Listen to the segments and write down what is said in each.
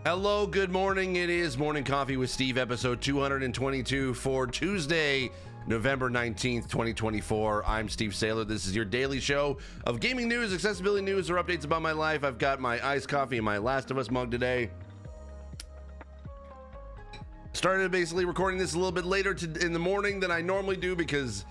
Hello, good morning. It is Morning Coffee with Steve, episode 222 for Tuesday, November 19th, 2024. I'm Steve Saylor. This is your daily show of gaming news, accessibility news, or updates about my life. I've got my iced coffee and my Last of Us mug today. Started basically recording this a little bit later in the morning than I normally do because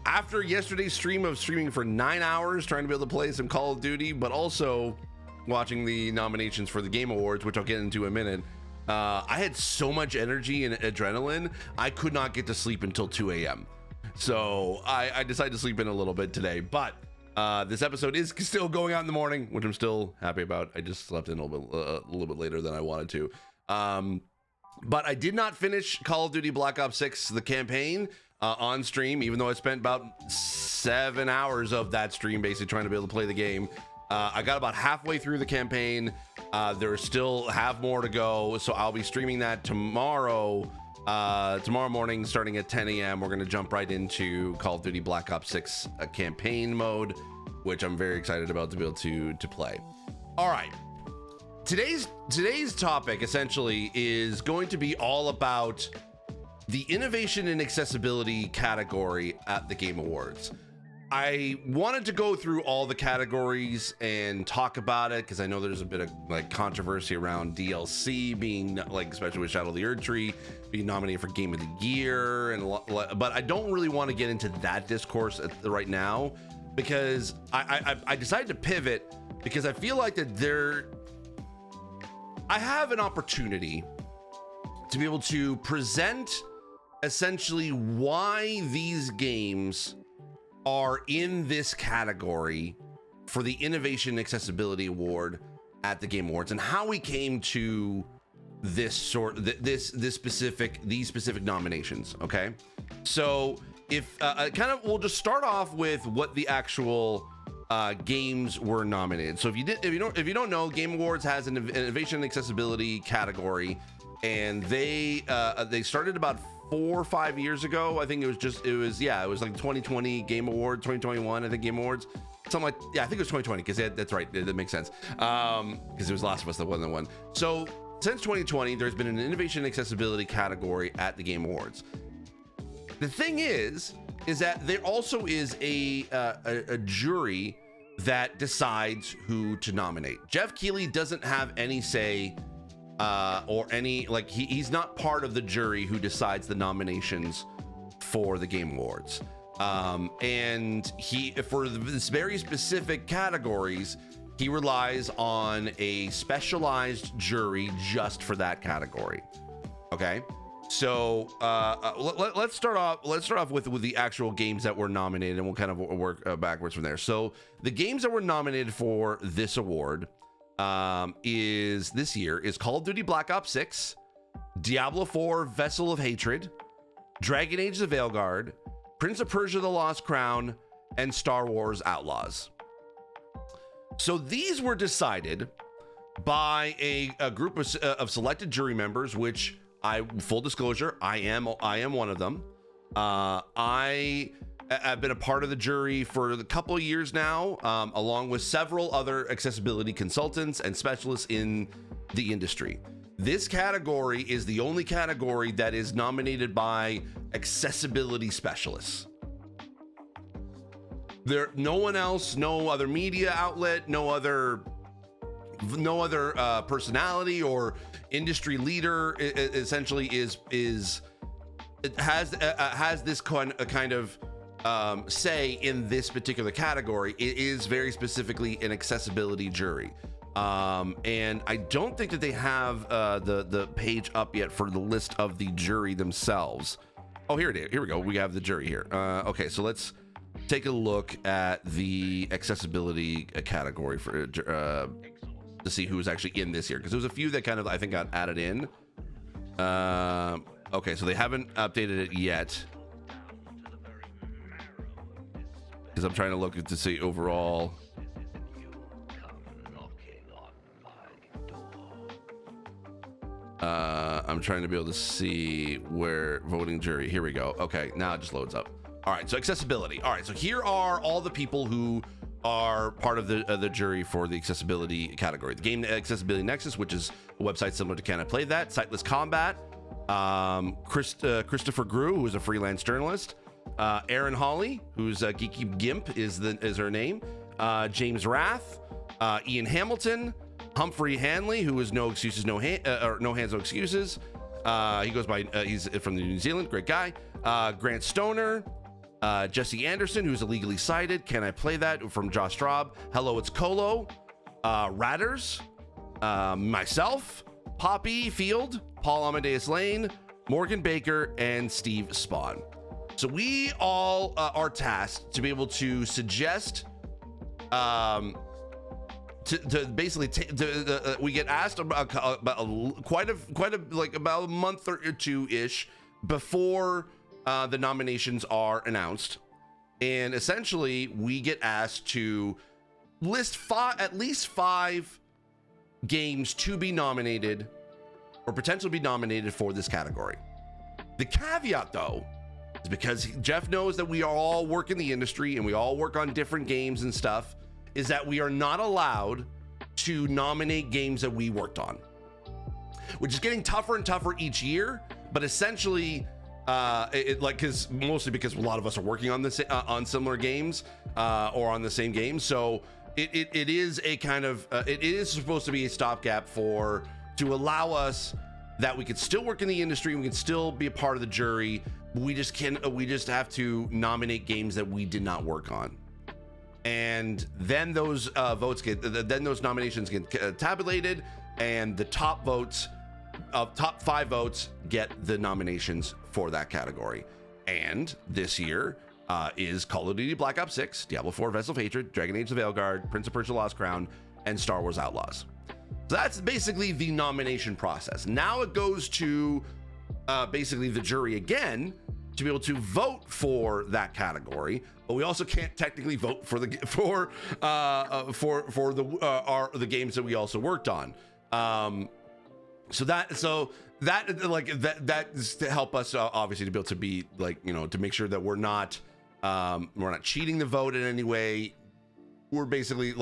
after yesterday's stream of streaming for 9 hours trying to be able to play some Call of Duty, but also watching the nominations for the Game Awards, which I'll get into in a minute, I had so much energy and adrenaline, I could not get to sleep until 2 a.m. So I decided to sleep in a little bit today, but this episode is still going out in the morning, which I'm still happy about. I just slept in a little bit later than I wanted to. But I did not finish Call of Duty Black Ops 6, the campaign, on stream, even though I spent about 7 hours of that stream basically trying to be able to play the game. I got about halfway through the campaign. There's still half more to go, so I'll be streaming that tomorrow morning starting at 10 a.m. We're going to jump right into Call of Duty Black Ops 6 campaign mode, which I'm very excited about to be able to play. All right. Today's topic essentially is going to be all about the innovation and accessibility category at the Game Awards. I wanted to go through all the categories and talk about it because I know there's a bit of like controversy around DLC being like, especially with Shadow of the Erdtree being nominated for Game of the Year, but I don't really want to get into that discourse right now because I decided to pivot because I feel like that I have an opportunity to be able to present essentially why these games are in this category for the Innovation Accessibility Award at the Game Awards and how we came to these specific nominations. Okay, so if we'll just start off with what the actual games were nominated. So if you don't know, Game Awards has an Innovation and Accessibility category, and they started about 4 or 5 years ago. I think it was like 2020 Game Awards, 2021 I think Game Awards, something like, I think it was 2020 because that's right, that makes sense, because it was Last of Us that won the one. So since 2020 there's been an Innovation and Accessibility category at the Game Awards. The thing is that there also is a jury that decides who to nominate. Jeff Keighley doesn't have any say or any, like, he's not part of the jury who decides the nominations for the Game Awards. And for this very specific categories, he relies on a specialized jury just for that category. Okay. So let's start off with the actual games that were nominated, and we'll kind of work backwards from there. So the games that were nominated for this award is Call of Duty Black Ops 6, Diablo 4 Vessel of Hatred, Dragon Age the Veilguard, Prince of Persia the Lost Crown, and Star Wars Outlaws. So these were decided by a group of selected jury members, which full disclosure, I am one of them. I've been a part of the jury for a couple of years now, along with several other accessibility consultants and specialists in the industry. This category is the only category that is nominated by accessibility specialists. No one else, no other media outlet, no other personality or industry leader essentially has this kind of say in this particular category. It is very specifically an accessibility jury, and I don't think that they have the page up yet for the list of the jury themselves. Oh, here it is. Here we go. We have the jury here. Okay, so let's take a look at the accessibility category for to see who was actually in this year, because there was a few that kind of I think got added in. Okay, so they haven't updated it yet, because I'm trying to look to see overall. I'm trying to be able to see where voting jury. Here we go. Okay, now it just loads up. All right, so accessibility. All right, so here are all the people who are part of the jury for the accessibility category. The Game Accessibility Nexus, which is a website similar to Can I Play That? Sightless Combat, Christopher Grew, who is a freelance journalist, Aaron Hawley, who's a Geeky Gimp is her name, James Rath, Ian Hamilton, Humphrey Hanley, who is No Excuses, No Hands, No Excuses. He goes by, he's from New Zealand, great guy. Grant Stoner, Jesse Anderson, who's illegally cited. Can I Play That? From Josh Straub. Hello, it's Colo. Ratters, myself, Poppy Field, Paul Amadeus Lane, Morgan Baker, and Steve Spawn. So we all are tasked to be able to suggest, to basically we get asked about quite a like about a month or two ish before the nominations are announced, and essentially we get asked to list at least five games to be nominated or potentially be nominated for this category. The caveat, though, is because Jeff knows that we are all work in the industry and we all work on different games and stuff, is that we are not allowed to nominate games that we worked on, which is getting tougher and tougher each year. But essentially, because mostly because a lot of us are working on this on similar games or on the same game, so it is a kind of it is supposed to be a stopgap to allow us that we could still work in the industry, we can still be a part of the jury. We just have to nominate games that we did not work on, and then those those nominations get tabulated, and the top five votes get the nominations for that category. And this year is Call of Duty Black Ops 6, Diablo 4 Vessel of Hatred, Dragon Age the Veilguard, Prince of Persia Lost Crown, and Star Wars Outlaws. So that's basically the nomination process. Now it goes to basically the jury again to be able to vote for that category, but we also can't technically vote for the games that we also worked on. That's to help us obviously to be able to be to make sure that we're not cheating the vote in any way. We're basically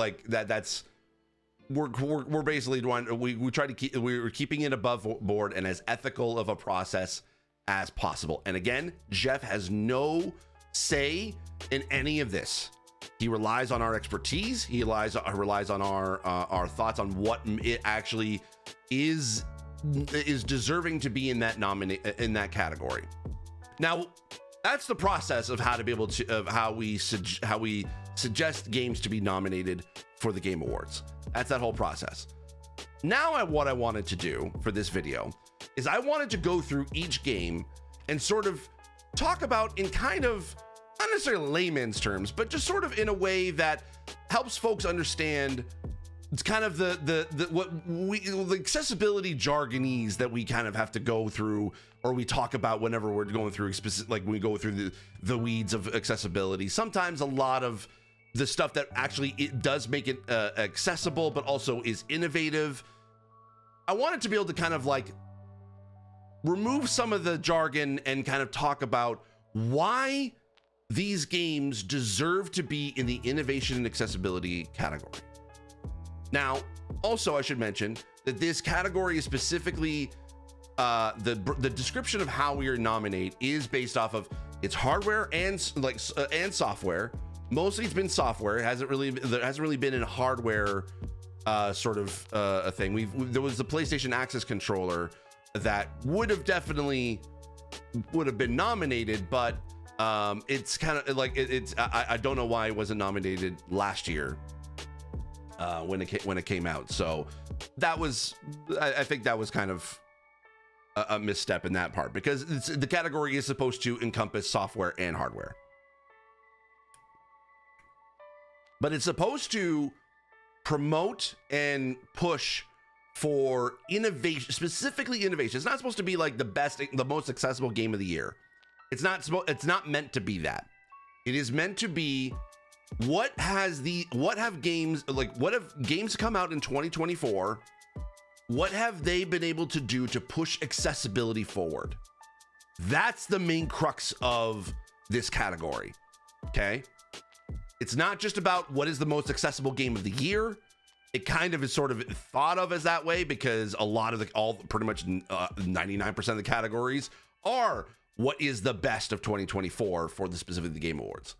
we're basically we try to keep, we're keeping it above board and as ethical of a process as possible. And again, Jeff has no say in any of this. He relies on our expertise. He relies on our thoughts on what it actually is deserving to be in that category. Now, that's the process of how to be able to how we suggest games to be nominated for the Game Awards. That's that whole process. Now, what I wanted to do for this video is I wanted to go through each game and sort of talk about in kind of not necessarily layman's terms, but just sort of in a way that helps folks understand. It's kind of the accessibility jargonese that we kind of have to go through, or we talk about whenever we're going through when we go through the weeds of accessibility. Sometimes a lot of the stuff that actually it does make it accessible, but also is innovative. I wanted to be able to kind of remove some of the jargon and kind of talk about why these games deserve to be in the innovation and accessibility category. Now, also I should mention that this category is specifically the description of how we are nominate is based off of its hardware and software. Mostly it's been software. There hasn't really been a hardware sort of a thing. There was the PlayStation Access controller that would have been nominated, but it's kind of I don't know why it wasn't nominated last year. When it came out, so that was I think that was kind of a misstep in that part, because the category is supposed to encompass software and hardware, but it's supposed to promote and push for innovation, specifically innovation. It's not supposed to be like the most accessible game of the year. It's not meant to be that. It is meant to be what have games come out in 2024? What have they been able to do to push accessibility forward? That's the main crux of this category. Okay. It's not just about what is the most accessible game of the year. It kind of is sort of thought of as that way because a lot of pretty much 99% of the categories are what is the best of 2024 for the specifically the Game Awards.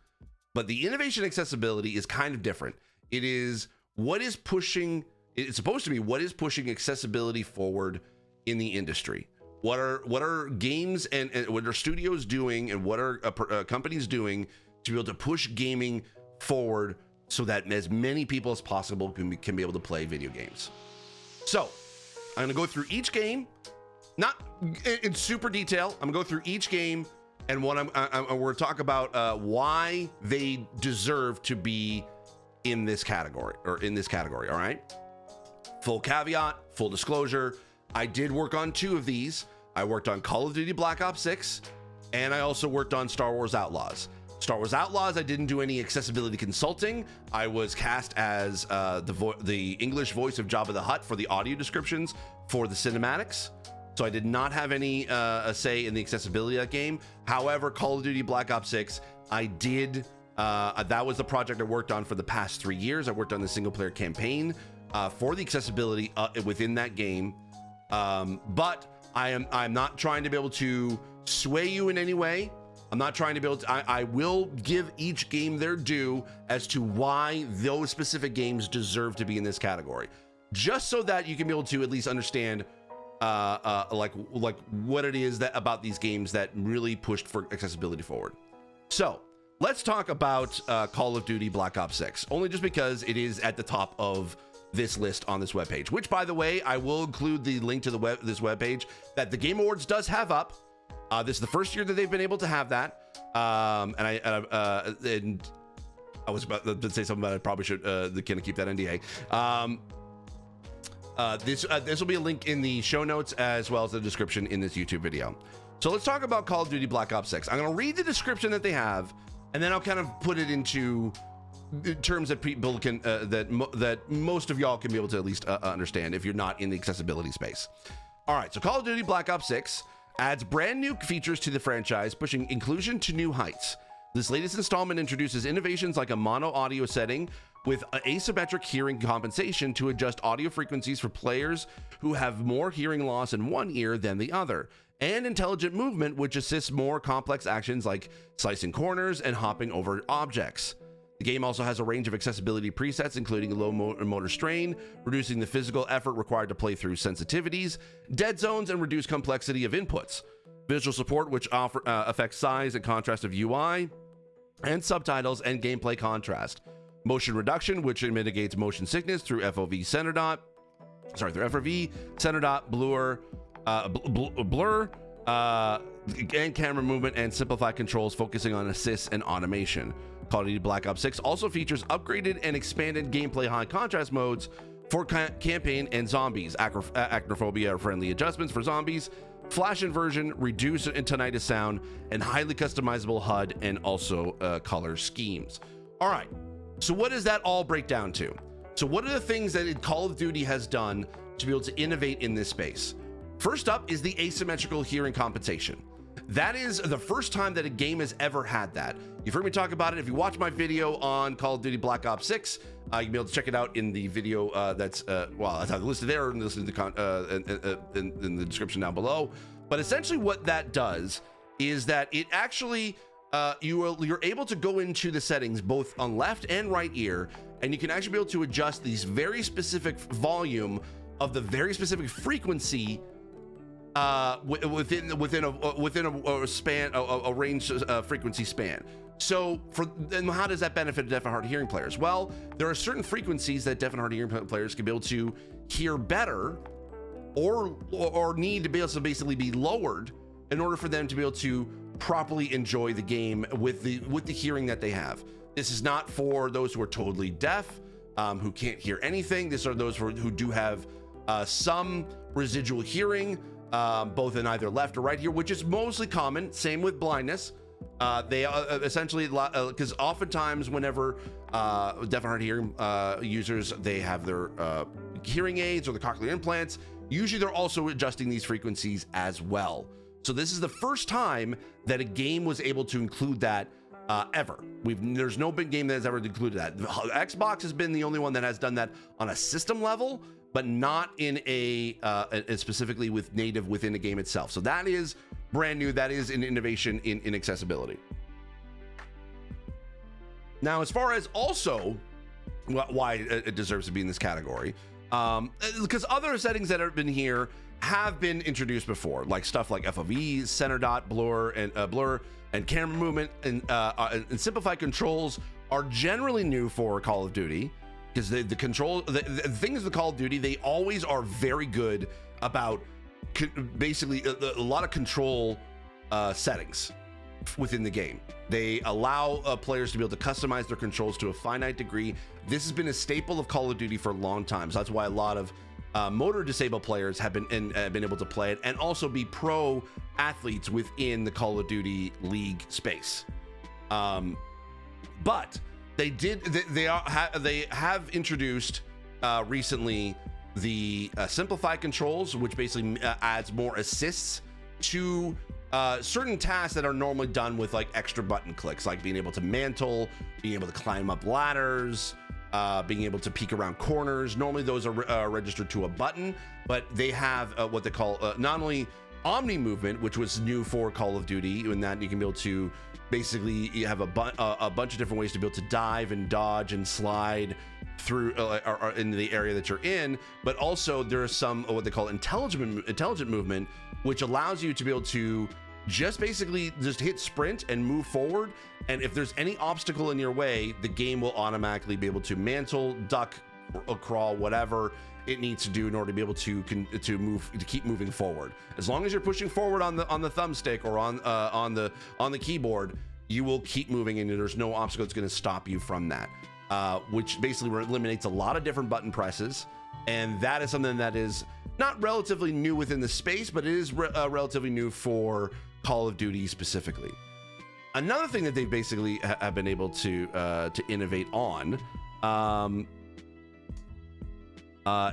But the innovation accessibility is kind of different. It is what is pushing, it's supposed to be what is pushing accessibility forward in the industry. What are games and what are studios doing and what are companies doing to be able to push gaming forward so that as many people as possible can be able to play video games. So I'm gonna go through each game, not in super detail. I'm gonna go through each game and what we're gonna talk about why they deserve to be in this category All right. Full caveat, full disclosure. I did work on 2 of these. I worked on Call of Duty Black Ops 6, and I also worked on Star Wars Outlaws. Star Wars Outlaws, I didn't do any accessibility consulting. I was cast as the English voice of Jabba the Hutt for the audio descriptions for the cinematics. So I did not have any say in the accessibility of that game. However, Call of Duty Black Ops 6, I did, that was the project I worked on for the past 3 years. I worked on the single player campaign for the accessibility within that game. But I'm not trying to be able to sway you in any way. I'm not trying to be able to, I will give each game their due as to why those specific games deserve to be in this category. Just so that you can be able to at least understand like what it is that about these games that really pushed for accessibility forward. So let's talk about Call of Duty Black Ops 6, only just because it is at the top of this list on this webpage, which by the way, I will include the link to this webpage that the Game Awards does have up. This is the first year that they've been able to have that. And I was about to say something, but I probably should kind of keep that NDA. This will be a link in the show notes as well as the description in this YouTube video. So let's talk about Call of Duty Black Ops 6. I'm going to read the description that they have, and then I'll kind of put it into terms that people can that most of y'all can be able to at least understand if you're not in the accessibility space. All right, so Call of Duty Black Ops 6 adds brand new features to the franchise, pushing inclusion to new heights. This latest installment introduces innovations like a mono audio setting with asymmetric hearing compensation to adjust audio frequencies for players who have more hearing loss in one ear than the other, and intelligent movement, which assists more complex actions like slicing corners and hopping over objects. The game also has a range of accessibility presets, including low motor strain, reducing the physical effort required to play through sensitivities, dead zones, and reduced complexity of inputs. Visual support, which affects size and contrast of UI, and subtitles and gameplay contrast. Motion reduction, which mitigates motion sickness through FOV center dot, blur, and camera movement, and simplified controls focusing on assists and automation. Call of Duty Black Ops 6 also features upgraded and expanded gameplay high contrast modes for campaign and zombies, acrophobia friendly adjustments for zombies, flash inversion, reduced tinnitus sound, and highly customizable HUD and also color schemes. All right, so what does that all break down to? So what are the things that Call of Duty has done to be able to innovate in this space? First up is the asymmetrical hearing compensation. That is the first time that a game has ever had that. You've heard me talk about it. If you watch my video on Call of Duty Black Ops 6, you can be able to check it out in the video that's listed there and listed in the description down below. But essentially what that does is that it actually, you're able to go into the settings both on left and right ear, and you can actually be able to adjust these very specific volume of the very specific frequency within a span, a range frequency span. So and how does that benefit deaf and hard of hearing players? Well, there are certain frequencies that deaf and hard of hearing players can be able to hear better, or need to be able to basically be lowered in order for them to be able to properly enjoy the game with the hearing that they have. This is not for those who are totally deaf, who can't hear anything. These are those who do have some residual hearing, both in either left or right here, which is mostly common. Same with blindness. They essentially, because oftentimes whenever deaf and hard of hearing users, they have their hearing aids or the cochlear implants, usually they're also adjusting these frequencies as well. So this is the first time that a game was able to include that ever. There's no big game that has ever included that. Xbox has been the only one that has done that on a system level, but not in a specifically with native within the game itself. So that is brand new. That is an innovation in accessibility. Now, as far as also why it deserves to be in this category, because other settings that have been here have been introduced before, like stuff like FOV, center dot, blur, and camera movement, and simplified controls are generally new for Call of Duty, because the things with Call of Duty, they always are very good about basically a lot of control settings within the game. They allow players to be able to customize their controls to a finite degree. This has been a staple of Call of Duty for a long time, so that's why a lot of motor disabled players have been able to play it and also be pro athletes within the Call of Duty League space. But they have introduced recently the simplified controls, which basically adds more assists to certain tasks that are normally done with like extra button clicks, like being able to mantle, being able to climb up ladders, being able to peek around corners. Normally those are registered to a button, but they have what they call not only Omni movement, which was new for Call of Duty, in that you can be able to basically you have a bunch of different ways to be able to dive and dodge and slide through or into the area that you're in. But also there is some what they call intelligent movement, which allows you to be able to just basically just hit sprint and move forward. And if there's any obstacle in your way, the game will automatically be able to mantle, duck, or crawl, whatever it needs to do in order to be able to keep moving forward. As long as you're pushing forward on the thumbstick or on the keyboard, you will keep moving, and there's no obstacle that's going to stop you from that. Which basically eliminates a lot of different button presses, and that is something that is not relatively new within the space, but it is relatively new for Call of Duty specifically. Another thing that they basically have been able to innovate on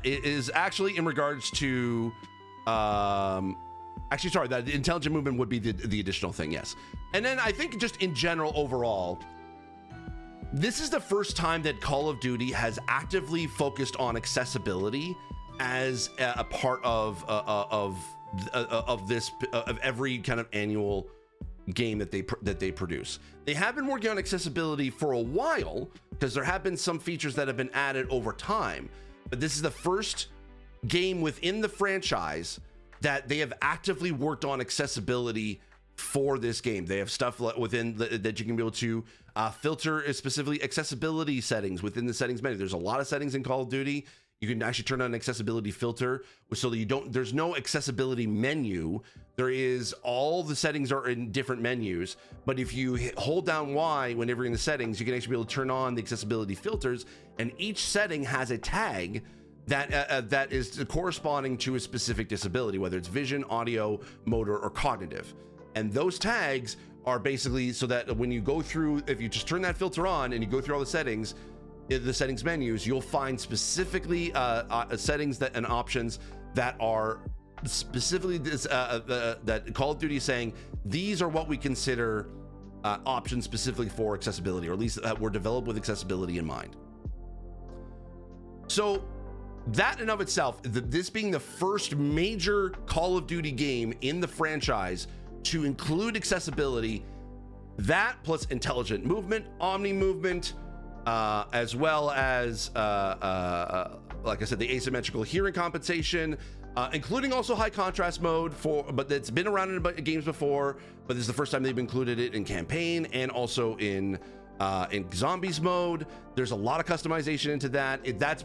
is actually in regards to actually, sorry, that intelligent movement would be the additional thing, yes. And then I think just in general overall, this is the first time that Call of Duty has actively focused on accessibility as a part of every kind of annual game that they produce. They have been working on accessibility for a while, because there have been some features that have been added over time, but this is the first game within the franchise that they have actively worked on accessibility for this game. They have stuff within that you can be able to filter specifically accessibility settings within the settings menu. There's a lot of settings in Call of Duty. You can actually turn on an accessibility filter so that there's no accessibility menu. There is, all the settings are in different menus, but if you hold down Y whenever you're in the settings, you can actually be able to turn on the accessibility filters, and each setting has a tag that is corresponding to a specific disability, whether it's vision, audio, motor, or cognitive. And those tags are basically so that when you go through, if you just turn that filter on and you go through all the settings menus, you'll find specifically settings and options that are specifically that Call of Duty is saying these are what we consider options specifically for accessibility, or at least were developed with accessibility in mind. So that in and of itself, this being the first major Call of Duty game in the franchise to include accessibility, that plus intelligent movement, omni movement, as well as like I said, the asymmetrical hearing compensation, including also high contrast mode but it's been around in a bunch of games before, but this is the first time they've included it in campaign and also in zombies mode. There's a lot of customization into that. That's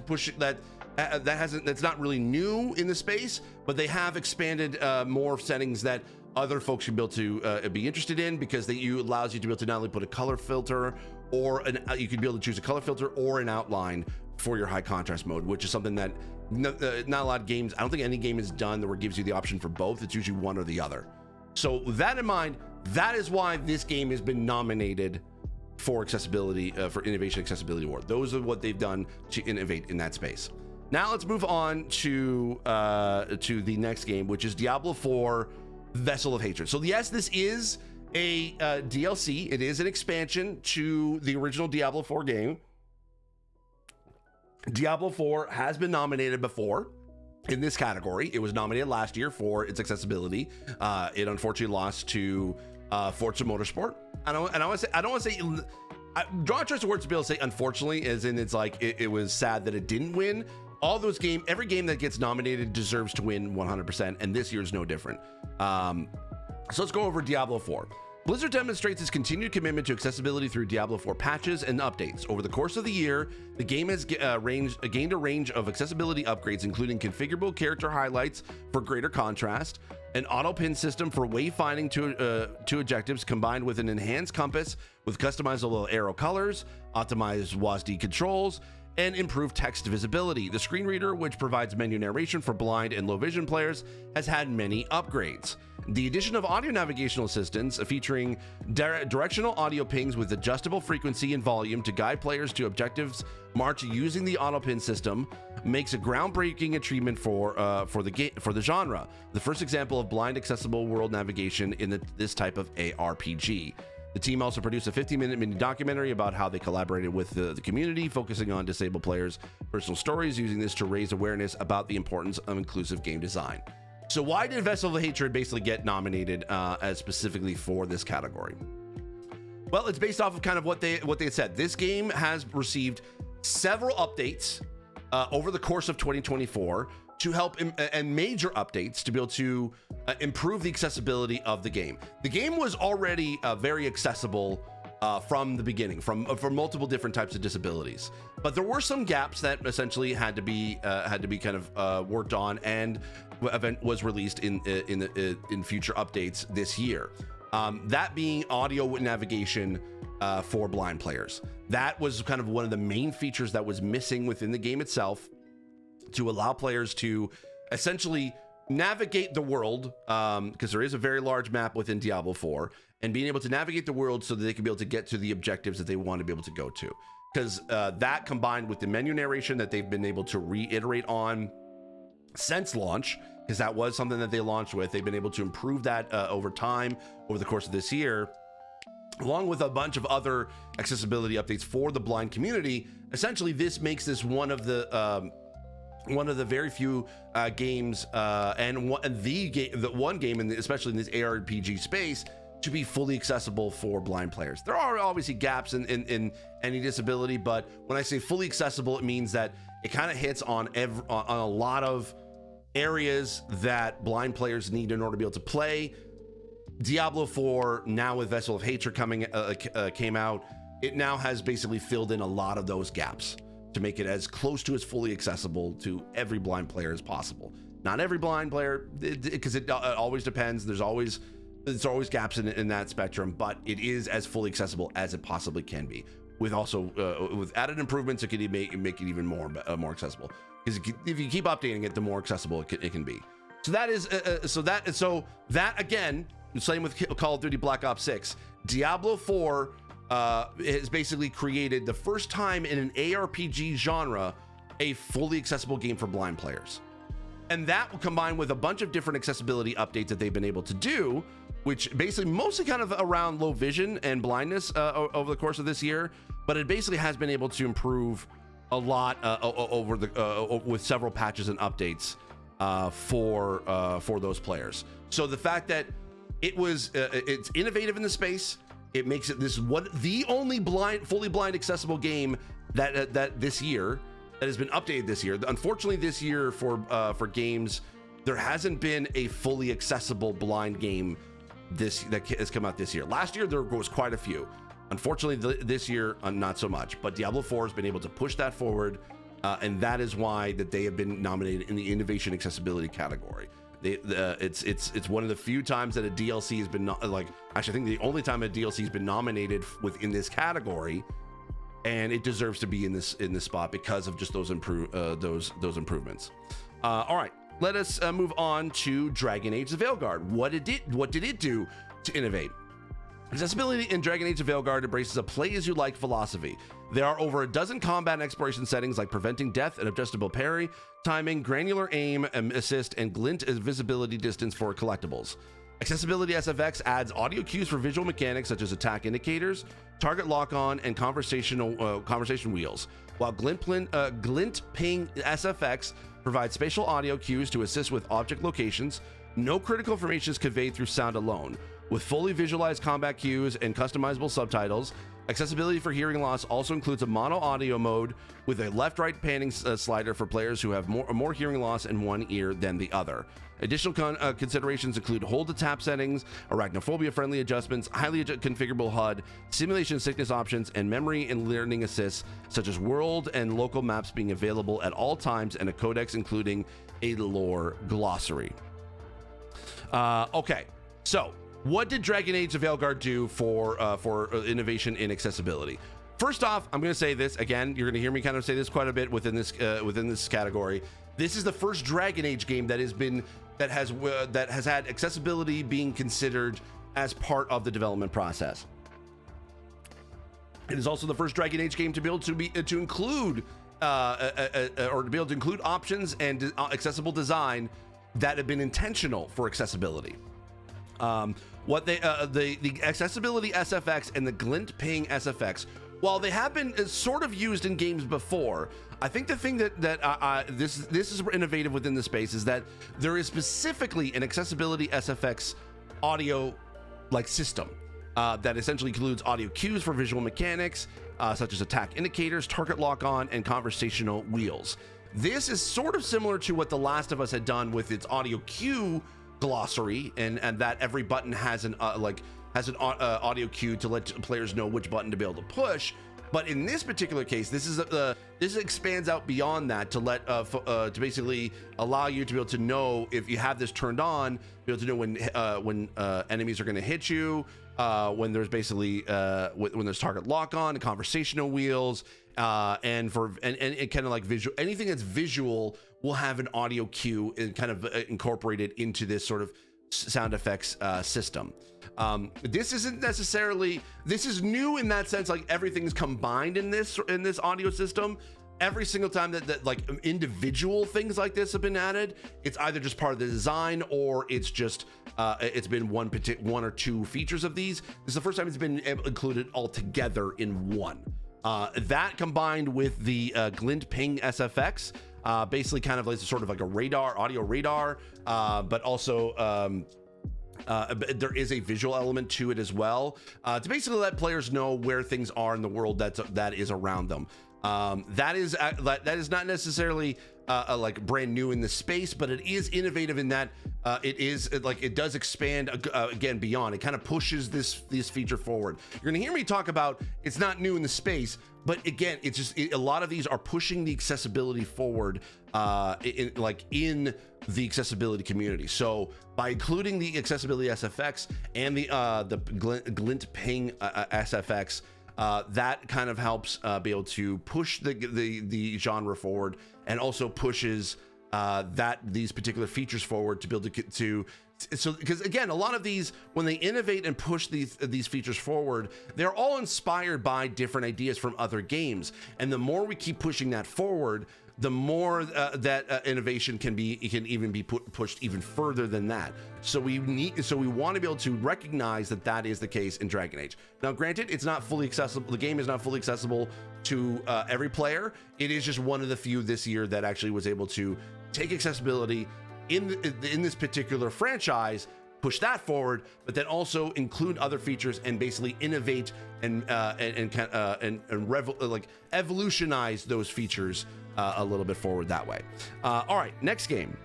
not really new in the space, but they have expanded more settings that other folks should be able to be interested in, because allows you to be able to not only put a color filter or you could be able to choose a color filter or an outline for your high contrast mode, which is something that not a lot of games, I don't think any game is done where it gives you the option for both. It's usually one or the other. So with that in mind, that is why this game has been nominated for accessibility, for Innovation Accessibility Award. Those are what they've done to innovate in that space. Now let's move on to the next game, which is Diablo 4 Vessel of Hatred. So yes, this is a DLC. It is an expansion to the original Diablo 4 game. Diablo 4 has been nominated before in this category. It was nominated last year for its accessibility. It unfortunately lost to Forza Motorsport. I don't want to say. I draw a choice of words to be able to say unfortunately, as in it's like it was sad that it didn't win. All those every game that gets nominated deserves to win 100%, and this year is no different. So let's go over Diablo 4. Blizzard demonstrates its continued commitment to accessibility through Diablo 4 patches and updates. Over the course of the year, the game has gained a range of accessibility upgrades, including configurable character highlights for greater contrast, an auto pin system for wayfinding to objectives, combined with an enhanced compass with customizable arrow colors, optimized WASD controls, and improved text visibility. The screen reader, which provides menu narration for blind and low vision players, has had many upgrades. The addition of audio navigational assistance featuring directional audio pings with adjustable frequency and volume to guide players to objectives marked using the auto pin system makes a groundbreaking achievement for the genre. The first example of blind accessible world navigation in this type of ARPG. The team also produced a 15-minute mini documentary about how they collaborated with the community, focusing on disabled players' personal stories, using this to raise awareness about the importance of inclusive game design. So why did Vessel of Hatred basically get nominated as specifically for this category? Well, it's based off of kind of what they had said. This game has received several updates over the course of 2024 to help and major updates to be able to improve the accessibility of the game. The game was already very accessible from the beginning, for multiple different types of disabilities, but there were some gaps that essentially had to be kind of worked on, and was released in future updates this year. That being audio navigation for blind players. That was kind of one of the main features that was missing within the game itself, to allow players to essentially navigate the world, because there is a very large map within Diablo 4, and being able to navigate the world so that they can be able to get to the objectives that they want to be able to go to. Because that, combined with the menu narration that they've been able to reiterate on since launch, because that was something that they launched with, they've been able to improve that over time, over the course of this year, along with a bunch of other accessibility updates for the blind community. Essentially, this makes this one of the very few games, the one game, especially in this ARPG space, to be fully accessible for blind players. There are obviously gaps in any disability, but when I say fully accessible, it means that it kind of hits on a lot of areas that blind players need in order to be able to play. Diablo 4, now with Vessel of Hatred came out, it now has basically filled in a lot of those gaps to make it as close to as fully accessible to every blind player as possible. Not every blind player, because it always depends. There's always gaps in that spectrum, but it is as fully accessible as it possibly can be. With added improvements, it can make it even more accessible. Because if you keep updating it, the more accessible it can be. So that is that again. Same with Call of Duty Black Ops 6. Diablo 4 has basically created the first time in an ARPG genre a fully accessible game for blind players. And that will combine with a bunch of different accessibility updates that they've been able to do, which basically mostly kind of around low vision and blindness over the course of this year, but it basically has been able to improve a lot with several patches and updates for those players. So the fact that it's innovative in the space, it makes it the only fully blind accessible game that this year that has been updated this year. Unfortunately, this year for games, there hasn't been a fully accessible blind game that has come out this year. Last year there was quite a few. Unfortunately, this year not so much. But Diablo 4 has been able to push that forward, and that is why that they have been nominated in the innovation accessibility category. It's one of the few times that a DLC has been actually I think the only time a DLC has been nominated within this category, and it deserves to be in this spot because of just those improvements. All right, let us move on to Dragon Age: The Veilguard. What did it do to innovate? Accessibility in Dragon Age: The Veilguard embraces a play-as-you-like philosophy. There are over a dozen combat and exploration settings like preventing death and adjustable parry, timing, granular aim and assist, and glint visibility distance for collectibles. Accessibility SFX adds audio cues for visual mechanics such as attack indicators, target lock-on, and conversation wheels, while Glint Ping SFX provides spatial audio cues to assist with object locations. No critical information is conveyed through sound alone. With fully visualized combat cues and customizable subtitles, accessibility for hearing loss also includes a mono audio mode with a left-right panning slider for players who have more hearing loss in one ear than the other. Additional considerations include hold to tap settings, arachnophobia-friendly adjustments, highly configurable HUD, simulation sickness options, and memory and learning assists such as world and local maps being available at all times, and a codex including a lore glossary. Okay, so what did Dragon Age: The Veilguard do for innovation in accessibility? First off, I'm going to say this again. You're going to hear me kind of say this quite a bit within this category. This is the first Dragon Age game that has had accessibility being considered as part of the development process. It is also the first Dragon Age game to be able to include options and accessible design that have been intentional for accessibility. The accessibility SFX and the Glint Ping SFX, while they have been sort of used in games before, I think the thing that this is innovative within the space is that there is specifically an accessibility SFX audio system that essentially includes audio cues for visual mechanics such as attack indicators, target lock-on, and conversational wheels. This is sort of similar to what The Last of Us had done with its audio cue glossary, and that every button has an audio cue to let players know which button to be able to push. But in this particular case, this expands out beyond that to let to basically allow you to be able to know if you have this turned on, be able to know when enemies are going to hit you, when there's basically when there's target lock on, conversational wheels, and kind of like visual, anything that's visual will have an audio cue and kind of incorporated into this sort of sound effects system. This isn't necessarily, this is new in that sense, like everything's combined in this audio system. Every single time that like individual things like this have been added, it's either just part of the design or it's just it's been one or two features of these. This is the first time it's been included all together in one. That combined with the Glint Ping SFX, basically kind of like sort of like a radar, audio radar, but also there is a visual element to it as well, to basically let players know where things are in the world that is around them. That is not necessarily like brand new in the space, but it is innovative in that it does expand again beyond. It kind of pushes this feature forward. You're gonna hear me talk about it's not new in the space, but again, it's just a lot of these are pushing the accessibility forward in the accessibility community. So by including the accessibility SFX and the Glint Ping SFX, that kind of helps be able to push the genre forward, and also pushes these particular features forward to be able to so because again, a lot of these, when they innovate and push these features forward, they're all inspired by different ideas from other games, and the more we keep pushing that forward, the more that innovation can even be pushed even further than that. So we want to be able to recognize that is the case in Dragon Age. Now, granted, it's not fully accessible. The game is not fully accessible to every player. It is just one of the few this year that actually was able to take accessibility in this particular franchise, push that forward, but then also include other features and basically innovate and evolutionize those features a little bit forward that way. All right, next game.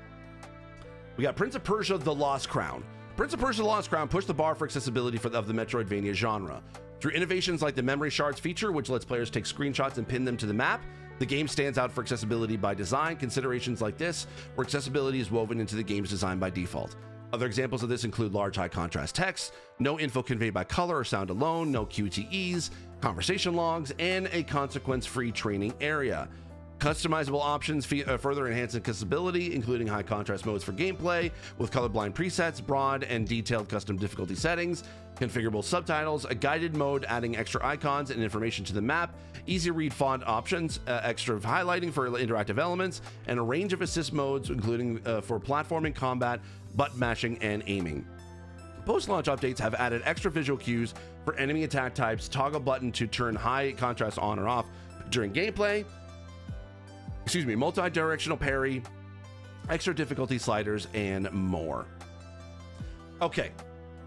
We got Prince of Persia: The Lost Crown. Prince of Persia: The Lost Crown pushed the bar for accessibility of the Metroidvania genre. Through innovations like the memory shards feature, which lets players take screenshots and pin them to the map, the game stands out for accessibility by design. Considerations like this, where accessibility is woven into the game's design by default. Other examples of this include large high contrast text, no info conveyed by color or sound alone, no QTEs, conversation logs, and a consequence-free training area. Customizable options further enhance accessibility, including high contrast modes for gameplay with colorblind presets, broad and detailed custom difficulty settings, configurable subtitles, a guided mode adding extra icons and information to the map, easy read font options, extra highlighting for interactive elements, and a range of assist modes, including for platforming, combat, button mashing, and aiming. post-launch updates have added extra visual cues for enemy attack types, toggle button to turn high contrast on or off during gameplay, multi-directional parry, extra difficulty sliders, and more. Okay,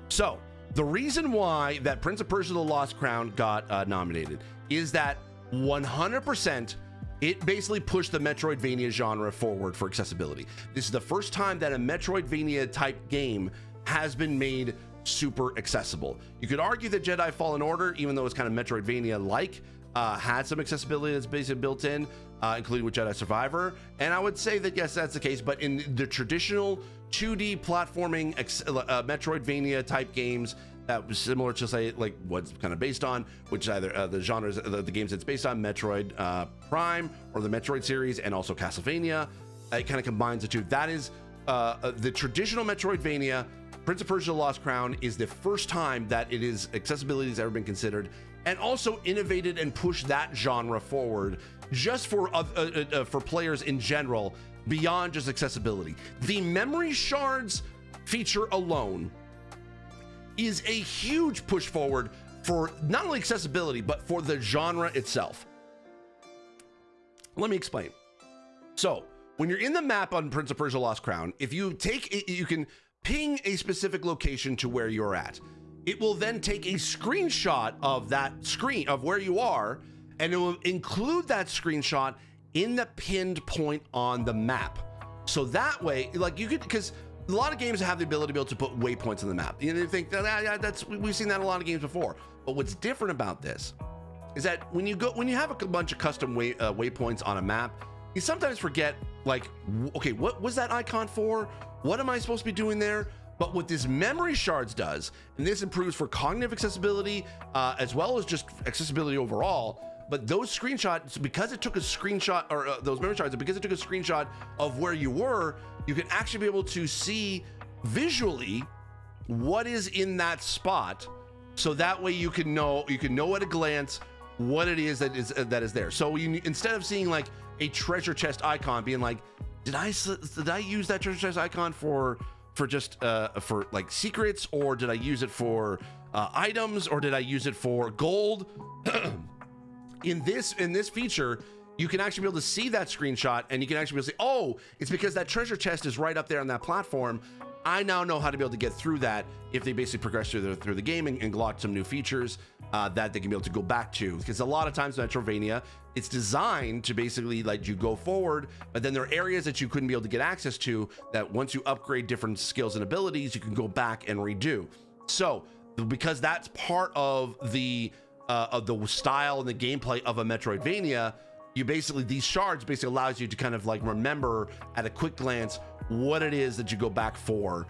so the reason why that Prince of Persia: The Lost Crown got nominated is that 100% it basically pushed the Metroidvania genre forward for accessibility. This is the first time that a Metroidvania type game has been made super accessible. You could argue that Jedi Fallen Order, even though it's kind of Metroidvania-like, had some accessibility that's basically built in, including with Jedi Survivor. And I would say that yes, that's the case, but in the traditional 2D platforming Metroidvania type games that was similar to, say, like what's kind of based on, which is either the genres, the games it's based on, Metroid Prime or the Metroid series, and also Castlevania. It kind of combines the two. That is the traditional Metroidvania. Prince of Persia: The Lost Crown is the first time that it is accessibility has ever been considered, and also innovated and pushed that genre forward just for players in general, beyond just accessibility. The memory shards feature alone is a huge push forward for not only accessibility, but for the genre itself. Let me explain. So when you're in the map on Prince of Persia: Lost Crown, if you you can ping a specific location to where you're at. It will then take a screenshot of that screen of where you are, and it will include that screenshot in the pinned point on the map. So that way, like you could, because a lot of games have the ability to be able to put waypoints on the map. You know, you think that we've seen that in a lot of games before. But what's different about this is that when you have a bunch of custom waypoints on a map, you sometimes forget, like, okay, what was that icon for? What am I supposed to be doing there? But what this memory shards does, and this improves for cognitive accessibility as well as just accessibility overall, but those screenshots, because it took a screenshot, or those memory shards, because it took a screenshot of where you were, you can actually be able to see visually what is in that spot, so that way you can know at a glance what it is that is there. So instead of seeing like a treasure chest icon being like, did I use that treasure chest icon for just for like secrets, or did I use it for items, or did I use it for gold? in this feature, you can actually be able to see that screenshot, and you can actually be able to say, oh, it's because that treasure chest is right up there on that platform. I now know how to be able to get through that if they basically progress through the game and unlock some new features that they can be able to go back to. Because a lot of times Metroidvania, it's designed to basically let you go forward, but then there are areas that you couldn't be able to get access to that once you upgrade different skills and abilities, you can go back and redo. So because that's part of the style and the gameplay of a Metroidvania, these shards basically allows you to kind of like remember at a quick glance what it is that you go back for,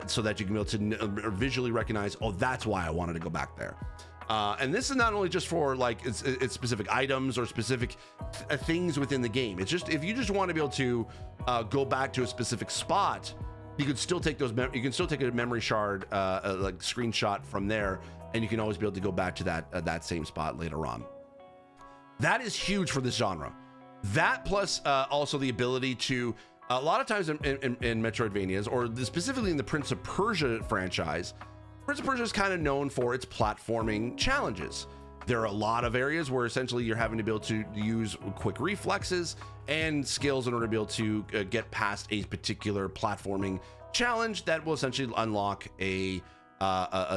so that you can be able to visually recognize, oh, that's why I wanted to go back there. And this is not only just for like it's specific items or specific things within the game. It's just, if you just want to be able to go back to a specific spot, you can still take those. You can still take a memory shard like screenshot from there, and you can always be able to go back to that same spot later on. That is huge for this genre. That plus also the ability to, a lot of times in Metroidvanias, or specifically in the Prince of Persia franchise, Prince of Persia is kind of known for its platforming challenges. There are a lot of areas where essentially you're having to be able to use quick reflexes and skills in order to be able to get past a particular platforming challenge that will essentially unlock a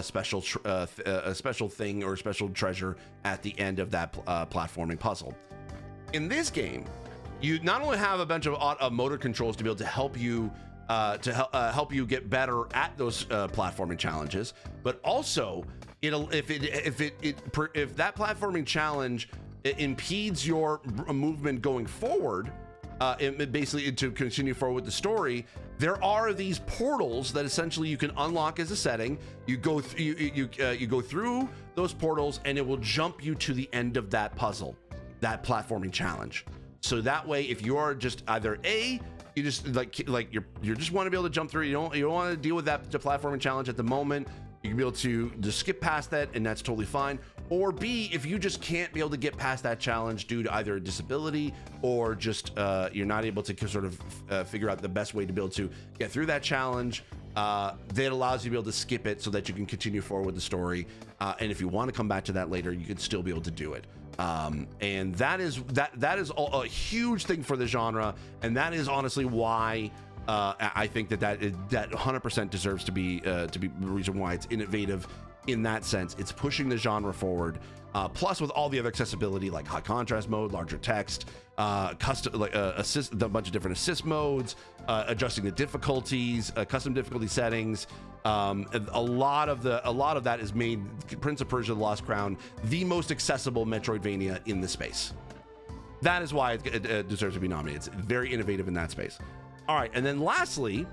special thing or a special treasure at the end of that platforming puzzle. In this game, you not only have a bunch of motor controls to be able to help you help you get better at those platforming challenges, but also if that platforming challenge impedes your movement going forward, basically to continue forward with the story, there are these portals that essentially you can unlock as a setting. You go you go through those portals, and it will jump you to the end of that puzzle, that platforming challenge. So that way, if you're just either you just you just want to be able to jump through, you don't want to deal with the platforming challenge at the moment, you can be able to just skip past that, and that's totally fine. Or B, if you just can't be able to get past that challenge due to either a disability or just you're not able to sort of figure out the best way to be able to get through that challenge, that allows you to be able to skip it so that you can continue forward with the story. And if you want to come back to that later, you can still be able to do it. And that is a huge thing for the genre, and that is honestly why I think that 100% deserves to be the reason why it's innovative in that sense. It's pushing the genre forward. Plus, with all the other accessibility like high contrast mode, larger text, custom assist, a bunch of different assist modes, adjusting the difficulties, custom difficulty settings. A lot of that is made Prince of Persia: The Lost Crown the most accessible Metroidvania in the space. That is why it deserves to be nominated. It's very innovative in that space. All right, and then lastly,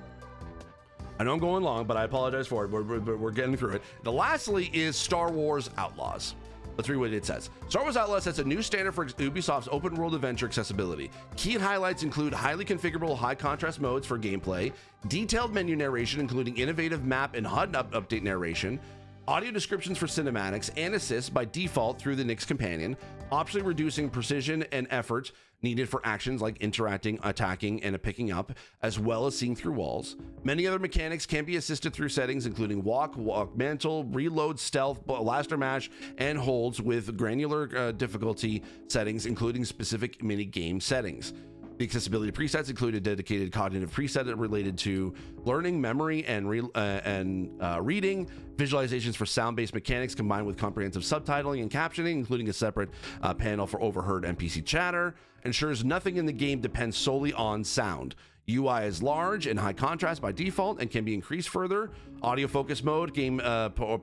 I know I'm going long, but I apologize for it. We're getting through it. The lastly is Star Wars Outlaws. Let's read what it says. Star Wars Outlaws sets a new standard for Ubisoft's open world adventure accessibility. Key highlights include highly configurable high contrast modes for gameplay, detailed menu narration including innovative map and HUD update narration, audio descriptions for cinematics and assists by default through the Nix companion, optionally reducing precision and effort needed for actions like interacting, attacking, and picking up, as well as seeing through walls. Many other mechanics can be assisted through settings including walk, mantle, reload, stealth, blaster mash, and holds with granular difficulty settings including specific mini game settings. The accessibility presets include a dedicated cognitive preset related to learning, memory, and reading, visualizations for sound-based mechanics combined with comprehensive subtitling and captioning, including a separate panel for overheard NPC chatter, ensures nothing in the game depends solely on sound. UI is large and high contrast by default and can be increased further. Audio focus mode game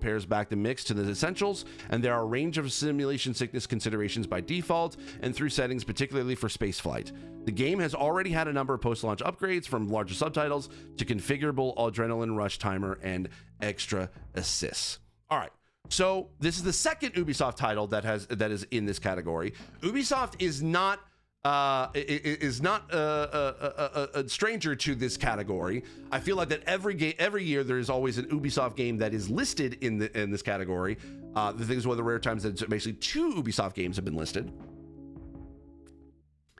pairs back the mix to the essentials, and there are a range of simulation sickness considerations by default and through settings, particularly for spaceflight. The game has already had a number of post-launch upgrades, from larger subtitles to configurable adrenaline rush timer and extra assists. All right. So this is the second Ubisoft title that is in this category. Ubisoft is not a stranger to this category. I feel like that every year there is always an Ubisoft game that is listed in this category. The thing is, one of the rare times that basically 2 Ubisoft games have been listed.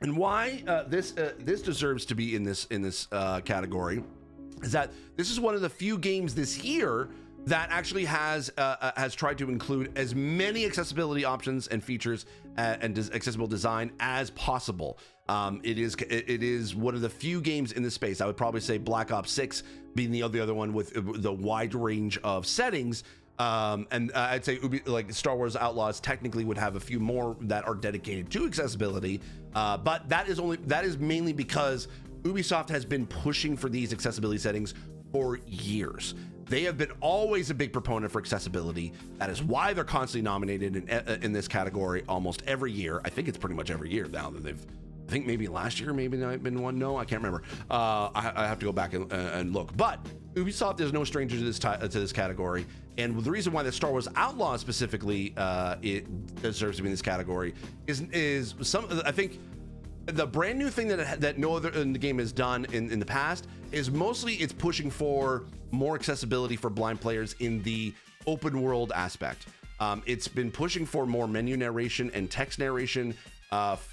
And why this deserves to be in this category is that this is one of the few games this year that actually has tried to include as many accessibility options and features and accessible design as possible. It is one of the few games in this space. I would probably say Black Ops 6 being the other one with the wide range of settings. And I'd say like Star Wars Outlaws technically would have a few more that are dedicated to accessibility, but that is mainly because Ubisoft has been pushing for these accessibility settings for years. They have been always a big proponent for accessibility. That is why they're constantly nominated in this category almost every year. I think it's pretty much every year now that they've. I think maybe last year, maybe not been one. No, I can't remember. I have to go back and look. But Ubisoft is no stranger to this category, and the reason why the Star Wars Outlaws specifically it deserves to be in this category is some. I think the brand new thing that no other in the game has done in the past is mostly it's pushing for more accessibility for blind players in the open world aspect. It's been pushing for more menu narration and text narration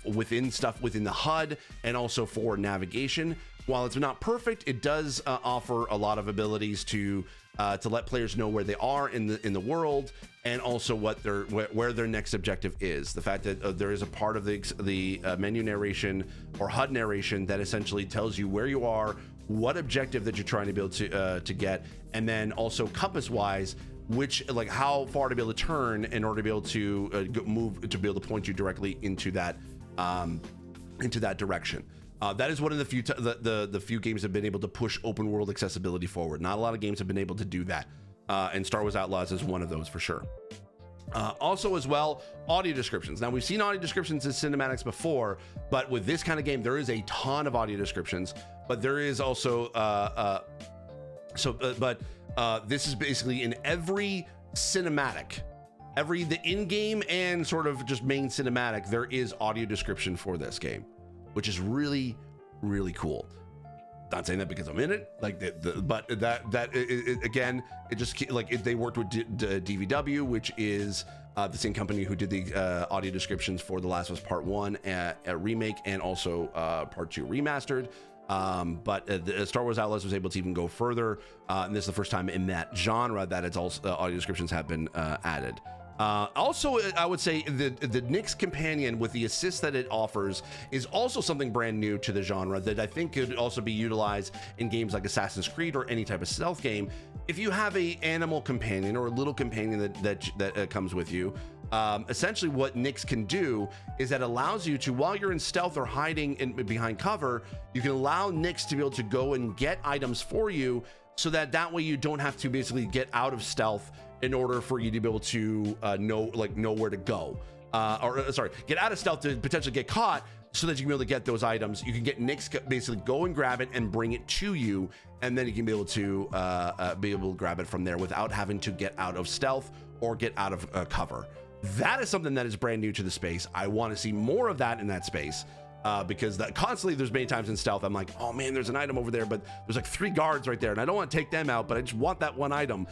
within the HUD, and also for navigation. While it's not perfect, it does offer a lot of abilities to let players know where they are in the world, and also where their next objective is. The fact that there is a part of the menu narration or HUD narration that essentially tells you where you are, what objective that you're trying to be able to get, and then also compass wise, like how far to be able to turn in order to be able to move to be able to point you directly into that direction. That is one of the few games that have been able to push open world accessibility forward. Not a lot of games have been able to do that, and Star Wars Outlaws is one of those for sure. Also as well, audio descriptions. Now, we've seen audio descriptions in cinematics before, but with this kind of game, there is a ton of audio descriptions, but there is also this is basically in every cinematic, the in-game and sort of just main cinematic, there is audio description for this game, which is really, really cool. Not saying that because I'm in it, like but again, it just like they worked with DVW, which is the same company who did the audio descriptions for The Last of Us Part 1 remake, and also Part 2 remastered. But the Star Wars Outlaws was able to even go further, and this is the first time in that genre that it's also audio descriptions have been added. Also, I would say the Nyx companion with the assist that it offers is also something brand new to the genre that I think could also be utilized in games like Assassin's Creed or any type of stealth game. If you have a animal companion or a little companion that comes with you, essentially what Nyx can do is that allows you to, while you're in stealth or hiding behind cover, you can allow Nyx to be able to go and get items for you, so that way you don't have to basically get out of stealth in order for you to be able to know where to go, get out of stealth to potentially get caught, so that you can be able to get those items. You can get Nyx basically go and grab it and bring it to you, and then you can be able to grab it from there without having to get out of stealth or get out of cover. That is something that is brand new to the space. I want to see more of that in that space. Because constantly there's many times in stealth I'm like, oh man, there's an item over there, but there's like 3 guards right there and I don't want to take them out, but I just want that one item.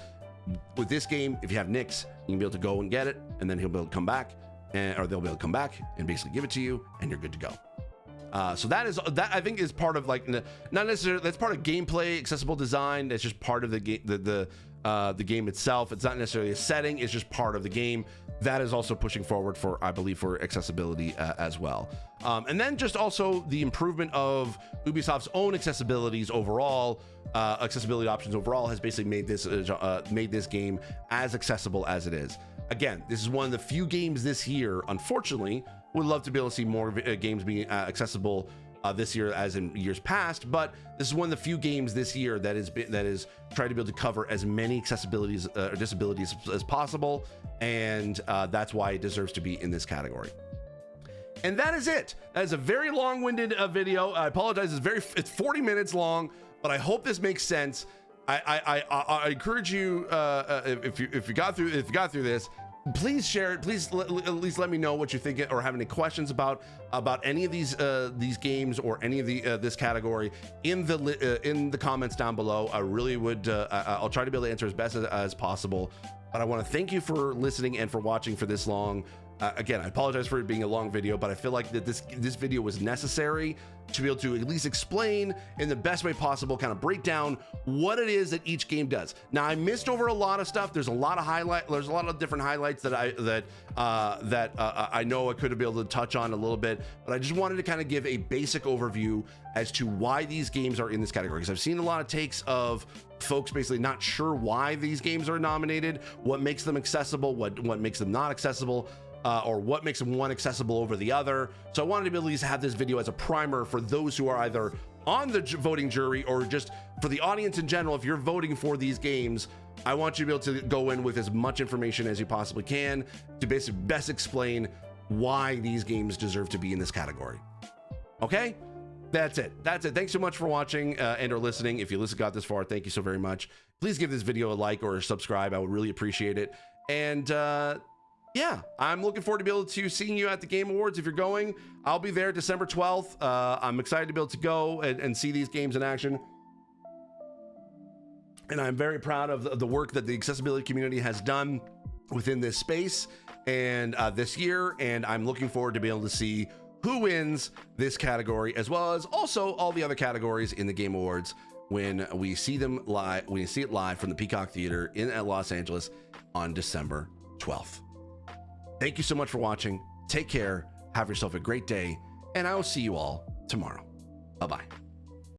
With this game, if you have Nyx, you can be able to go and get it, and then he'll be able to come back, or they'll be able to come back and basically give it to you, and you're good to go. So that I think is part of, like, not necessarily that's part of gameplay, accessible design. That's just part of the game, the game itself. It's not necessarily a setting. It's just part of the game. That is also pushing forward for, I believe, for accessibility as well. And then just also the improvement of Ubisoft's own accessibility options overall has basically made this game as accessible as it is. Again, this is one of the few games this year, unfortunately. Would love to be able to see more games being accessible this year as in years past, but this is one of the few games this year that is trying to be able to cover as many accessibilities or disabilities as possible, and that's why it deserves to be in this category. And that is it. That is a very long-winded video. I apologize. It's 40 minutes long, but I hope this makes sense. I encourage you, if you got through this, please share it. Please at least let me know what you think or have any questions about any of these games or any of this category in the comments down below. I really would. I'll try to be able to answer as best as possible. But I want to thank you for listening and for watching for this long. Again, I apologize for it being a long video, but I feel like that this video was necessary to be able to at least explain in the best way possible, kind of break down what it is that each game does. Now, I missed over a lot of stuff. There's a lot of different highlights that I know I could have been able to touch on a little bit, but I just wanted to kind of give a basic overview as to why these games are in this category, because I've seen a lot of takes of folks basically not sure why these games are nominated, what makes them accessible, what makes them not accessible, or what makes one accessible over the other. So I wanted to at least have this video as a primer for those who are either on the voting jury or just for the audience in general. If you're voting for these games, I want you to be able to go in with as much information as you possibly can to basically best explain why these games deserve to be in this category. Okay? That's it. Thanks so much for watching and or listening. If you got this far, thank you so very much. Please give this video a like or a subscribe. I would really appreciate it. And yeah, I'm looking forward to be able to seeing you at the Game Awards. If you're going, I'll be there December 12th. I'm excited to be able to go and see these games in action. And I'm very proud of the work that the accessibility community has done within this space and this year. And I'm looking forward to be able to see who wins this category, as well as also all the other categories in the Game Awards when we see them live, when you see it live from the Peacock Theater in Los Angeles on December 12th. Thank you so much for watching. Take care. Have yourself a great day, and I will see you all tomorrow. Bye-bye.